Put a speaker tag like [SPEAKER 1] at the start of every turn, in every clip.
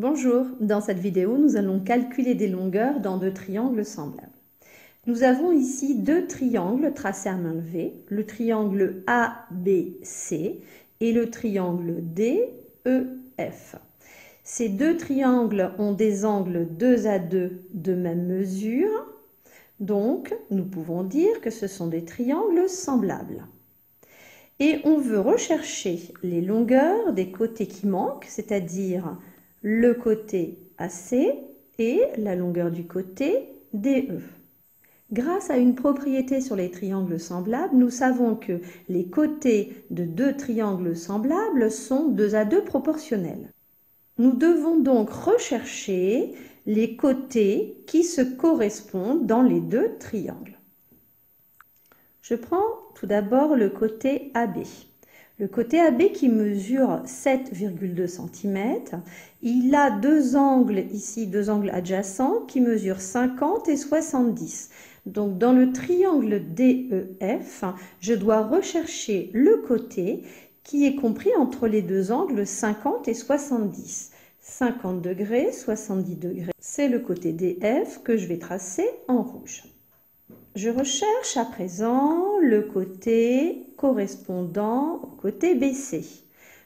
[SPEAKER 1] Bonjour, dans cette vidéo, nous allons calculer des longueurs dans deux triangles semblables. Nous avons ici deux triangles tracés à main levée, le triangle ABC et le triangle DEF. Ces deux triangles ont des angles 2 à 2 de même mesure, donc nous pouvons dire que ce sont des triangles semblables. Et on veut rechercher les longueurs des côtés qui manquent, c'est-à-dire le côté AC et la longueur du côté DE. Grâce à une propriété sur les triangles semblables, nous savons que les côtés de deux triangles semblables sont 2 à 2 proportionnels. Nous devons donc rechercher les côtés qui se correspondent dans les deux triangles. Je prends tout d'abord le côté AB. Le côté AB qui mesure 7,2 cm, il a deux angles ici, deux angles adjacents qui mesurent 50 et 70. Donc dans le triangle DEF, je dois rechercher le côté qui est compris entre les deux angles 50 et 70. 50 degrés, 70 degrés, c'est le côté DF que je vais tracer en rouge. Je recherche à présent le côté correspondant au côté BC.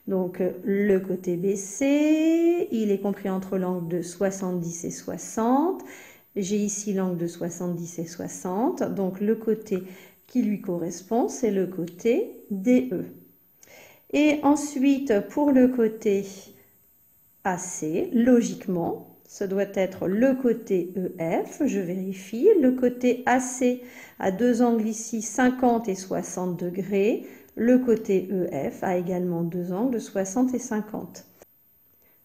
[SPEAKER 1] Donc le côté BC, il est compris entre l'angle de 70 et 60. J'ai ici l'angle de 70 et 60. Donc le côté qui lui correspond, c'est le côté DE. Et ensuite, pour le côté AC, logiquement, ce doit être le côté EF, je vérifie, le côté AC a deux angles ici 50 et 60 degrés, le côté EF a également deux angles 60 et 50.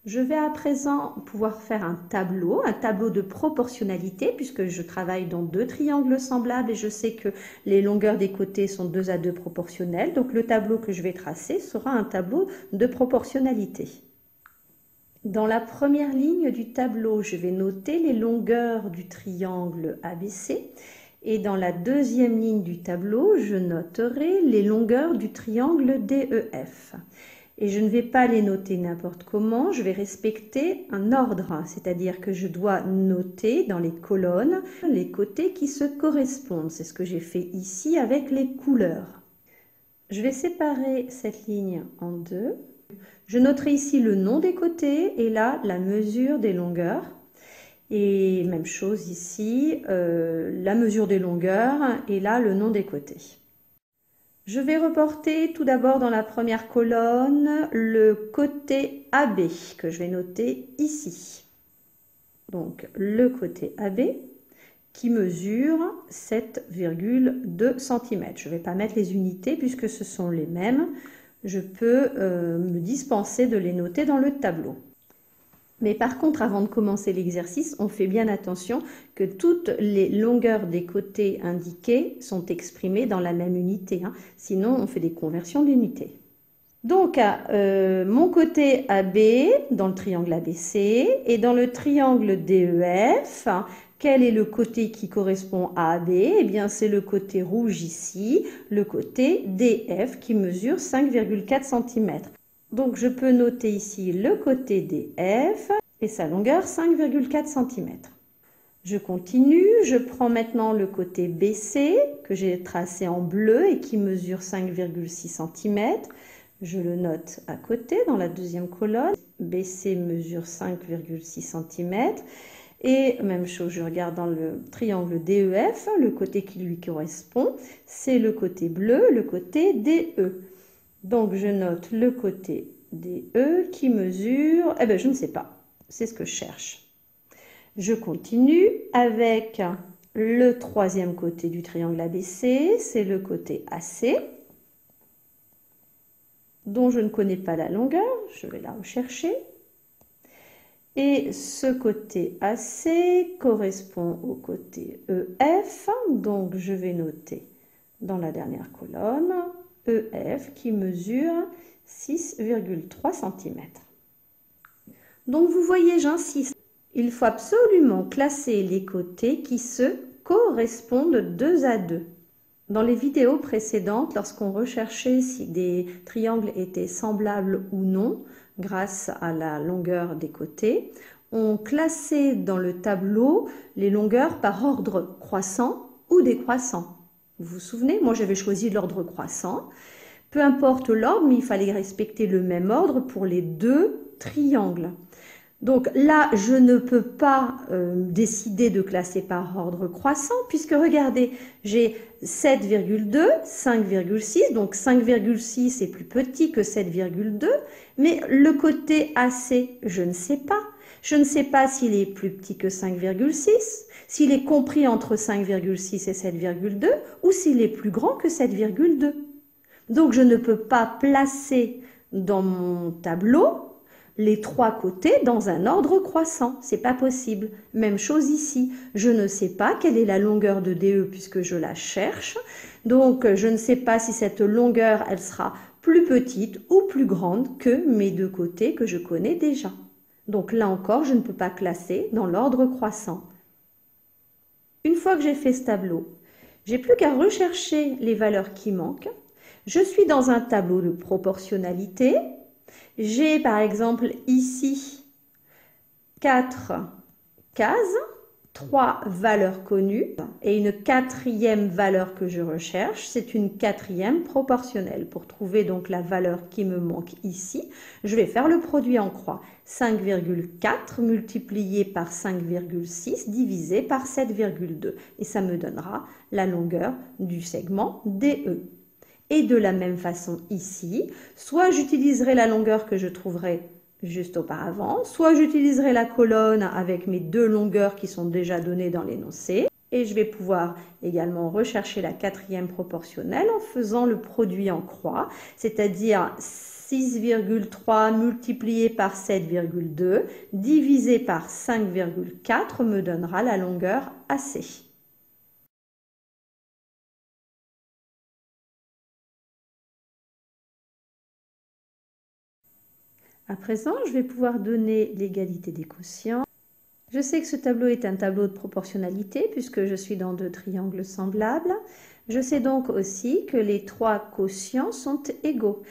[SPEAKER 1] Je vais à présent pouvoir faire un tableau de proportionnalité puisque je travaille dans deux triangles semblables et je sais que les longueurs des côtés sont 2 à 2 proportionnelles, donc le tableau que je vais tracer sera un tableau de proportionnalité. Dans la première ligne du tableau, je vais noter les longueurs du triangle ABC et dans la deuxième ligne du tableau, je noterai les longueurs du triangle DEF. Et je ne vais pas les noter n'importe comment, je vais respecter un ordre, c'est-à-dire que je dois noter dans les colonnes les côtés qui se correspondent. C'est ce que j'ai fait ici avec les couleurs. Je vais séparer cette ligne en deux. Je noterai ici le nom des côtés et là la mesure des longueurs. Et même chose ici, la mesure des longueurs et là le nom des côtés. Je vais reporter tout d'abord dans la première colonne le côté AB que je vais noter ici. Donc le côté AB qui mesure 7,2 cm. Je ne vais pas mettre les unités puisque ce sont les mêmes. Je peux me dispenser de les noter dans le tableau. Mais par contre, avant de commencer l'exercice, on fait bien attention que toutes les longueurs des côtés indiqués sont exprimées dans la même unité. Sinon, on fait des conversions d'unités. Donc, mon côté AB, dans le triangle ABC, et dans le triangle DEF, quel est le côté qui correspond à AB? Eh bien, c'est le côté rouge ici, le côté DF qui mesure 5,4 cm. Donc, je peux noter ici le côté DF et sa longueur 5,4 cm. Je continue, je prends maintenant le côté BC que j'ai tracé en bleu et qui mesure 5,6 cm. Je le note à côté dans la deuxième colonne. BC mesure 5,6 cm. Et même chose, je regarde dans le triangle DEF, le côté qui lui correspond, c'est le côté bleu, le côté DE. Donc je note le côté DE qui mesure, je ne sais pas, c'est ce que je cherche. Je continue avec le troisième côté du triangle ABC, c'est le côté AC, dont je ne connais pas la longueur, je vais la rechercher. Et ce côté AC correspond au côté EF, donc je vais noter dans la dernière colonne EF qui mesure 6,3 cm. Donc vous voyez, j'insiste, il faut absolument classer les côtés qui se correspondent 2 à 2. Dans les vidéos précédentes, lorsqu'on recherchait si des triangles étaient semblables ou non, grâce à la longueur des côtés, on classait dans le tableau les longueurs par ordre croissant ou décroissant. Vous vous souvenez, moi j'avais choisi l'ordre croissant. Peu importe l'ordre, mais il fallait respecter le même ordre pour les deux triangles. Donc là, je ne peux pas décider de classer par ordre croissant, puisque regardez, j'ai 7,2, 5,6, donc 5,6 est plus petit que 7,2, mais le côté AC, je ne sais pas. Je ne sais pas s'il est plus petit que 5,6, s'il est compris entre 5,6 et 7,2, ou s'il est plus grand que 7,2. Donc je ne peux pas placer dans mon tableau les trois côtés dans un ordre croissant, c'est pas possible. Même chose ici, je ne sais pas quelle est la longueur de DE puisque je la cherche, donc je ne sais pas si cette longueur elle sera plus petite ou plus grande que mes deux côtés que je connais déjà. Donc là encore, je ne peux pas classer dans l'ordre croissant. Une fois que j'ai fait ce tableau, j'ai plus qu'à rechercher les valeurs qui manquent. Je suis dans un tableau de proportionnalité. J'ai par exemple ici 4 cases, 3 valeurs connues et une quatrième valeur que je recherche, c'est une quatrième proportionnelle. Pour trouver donc la valeur qui me manque ici, je vais faire le produit en croix. 5,4 multiplié par 5,6 divisé par 7,2 et ça me donnera la longueur du segment DE. Et de la même façon ici, soit j'utiliserai la longueur que je trouverai juste auparavant, soit j'utiliserai la colonne avec mes deux longueurs qui sont déjà données dans l'énoncé. Et je vais pouvoir également rechercher la quatrième proportionnelle en faisant le produit en croix, c'est-à-dire 6,3 multiplié par 7,2 divisé par 5,4 me donnera la longueur AC. À présent, je vais pouvoir donner l'égalité des quotients. Je sais que ce tableau est un tableau de proportionnalité puisque je suis dans deux triangles semblables. Je sais donc aussi que les trois quotients sont égaux.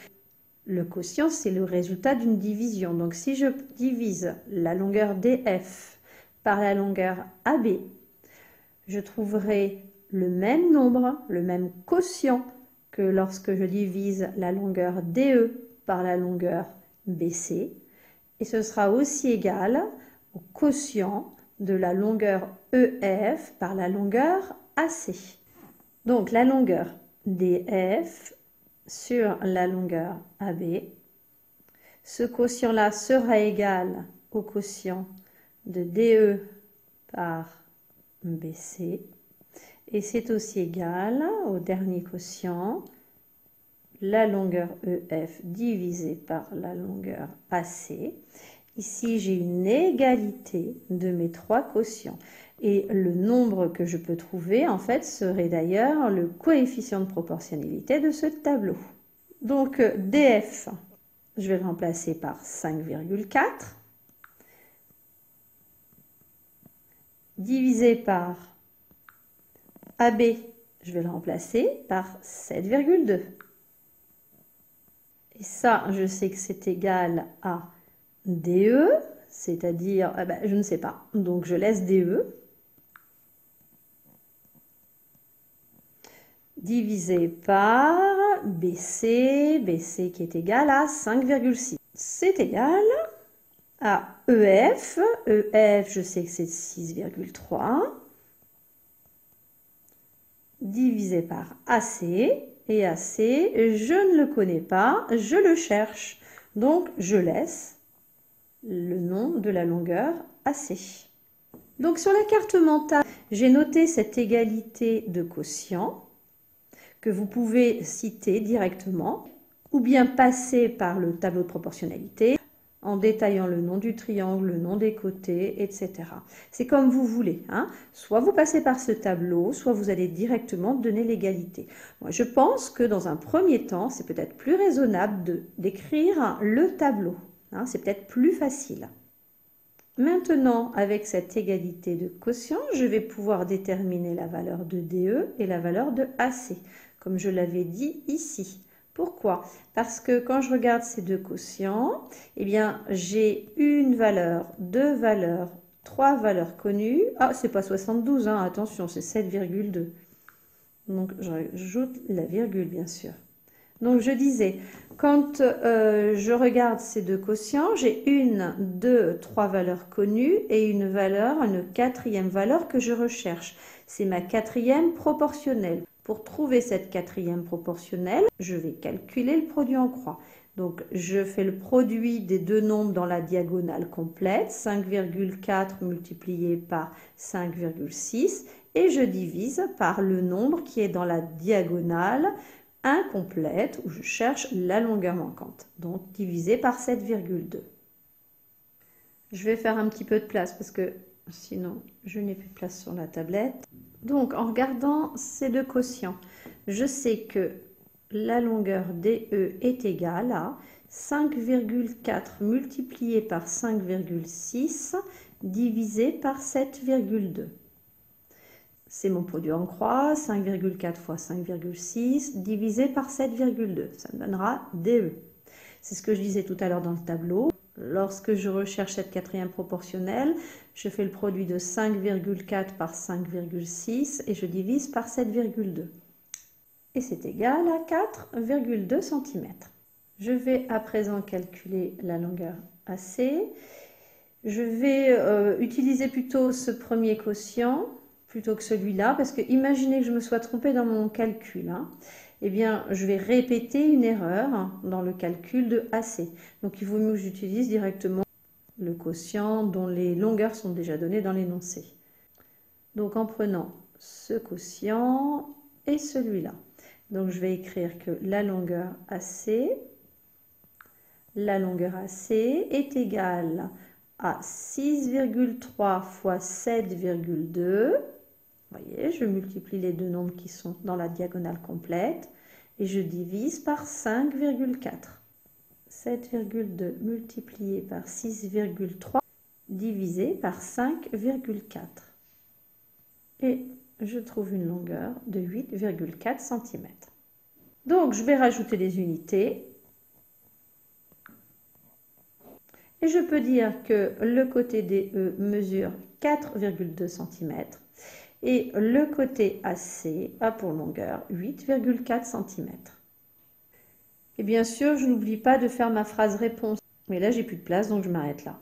[SPEAKER 1] Le quotient, c'est le résultat d'une division. Donc si je divise la longueur DF par la longueur AB, je trouverai le même nombre, le même quotient que lorsque je divise la longueur DE par la longueur BC, et ce sera aussi égal au quotient de la longueur EF par la longueur AC. Donc la longueur DF sur la longueur AB, ce quotient-là sera égal au quotient de DE par BC, et c'est aussi égal au dernier quotient, la longueur EF divisée par la longueur AC. Ici, j'ai une égalité de mes trois quotients. Et le nombre que je peux trouver, en fait, serait d'ailleurs le coefficient de proportionnalité de ce tableau. Donc, DF, je vais le remplacer par 5,4, divisé par AB, je vais le remplacer par 7,2. Et ça, je sais que c'est égal à DE, c'est-à-dire, je ne sais pas, donc je laisse DE, divisé par BC, BC qui est égal à 5,6. C'est égal à EF, EF, je sais que c'est 6,3, divisé par AC, et AC, je ne le connais pas, je le cherche. Donc, je laisse le nom de la longueur AC. Donc, sur la carte mentale, j'ai noté cette égalité de quotient que vous pouvez citer directement ou bien passer par le tableau de proportionnalité en détaillant le nom du triangle, le nom des côtés, etc. C'est comme vous voulez, hein. Soit vous passez par ce tableau, soit vous allez directement donner l'égalité. Moi, je pense que dans un premier temps, c'est peut-être plus raisonnable d'écrire le tableau, hein. C'est peut-être plus facile. Maintenant, avec cette égalité de quotient, je vais pouvoir déterminer la valeur de DE et la valeur de AC, comme je l'avais dit ici. Pourquoi? Parce que quand je regarde ces deux quotients, eh bien, j'ai une valeur, deux valeurs, trois valeurs connues. Ah, c'est pas 72, hein, attention, c'est 7,2. Donc, j'ajoute la virgule, bien sûr. Donc, je disais, quand je regarde ces deux quotients, j'ai une, deux, trois valeurs connues et une quatrième valeur que je recherche. C'est ma quatrième proportionnelle. Pour trouver cette quatrième proportionnelle, je vais calculer le produit en croix. Donc, je fais le produit des deux nombres dans la diagonale complète, 5,4 multiplié par 5,6, et je divise par le nombre qui est dans la diagonale incomplète où je cherche la longueur manquante, donc divisé par 7,2. Je vais faire un petit peu de place parce que sinon je n'ai plus de place sur la tablette. Donc en regardant ces deux quotients, je sais que la longueur DE est égale à 5,4 multiplié par 5,6 divisé par 7,2. C'est mon produit en croix, 5,4 fois 5,6 divisé par 7,2. Ça me donnera DE. C'est ce que je disais tout à l'heure dans le tableau. Lorsque je recherche cette quatrième proportionnelle, je fais le produit de 5,4 par 5,6 et je divise par 7,2. Et c'est égal à 4,2 cm. Je vais à présent calculer la longueur AC. Je vais utiliser plutôt ce premier quotient plutôt que celui-là, parce que imaginez que je me sois trompée dans mon calcul, hein. Eh bien, je vais répéter une erreur dans le calcul de AC. Donc, il vaut mieux que j'utilise directement le quotient dont les longueurs sont déjà données dans l'énoncé. Donc, en prenant ce quotient et celui-là. Donc, je vais écrire que la longueur AC est égale à 6,3 fois 7,2. Vous voyez, je multiplie les deux nombres qui sont dans la diagonale complète et je divise par 5,4. 7,2 multiplié par 6,3 divisé par 5,4. Et je trouve une longueur de 8,4 cm. Donc, je vais rajouter les unités. Et je peux dire que le côté DE mesure 4,2 cm. Et le côté AC a pour longueur 8,4 cm. Et bien sûr, je n'oublie pas de faire ma phrase réponse. Mais là, j'ai plus de place, donc je m'arrête là.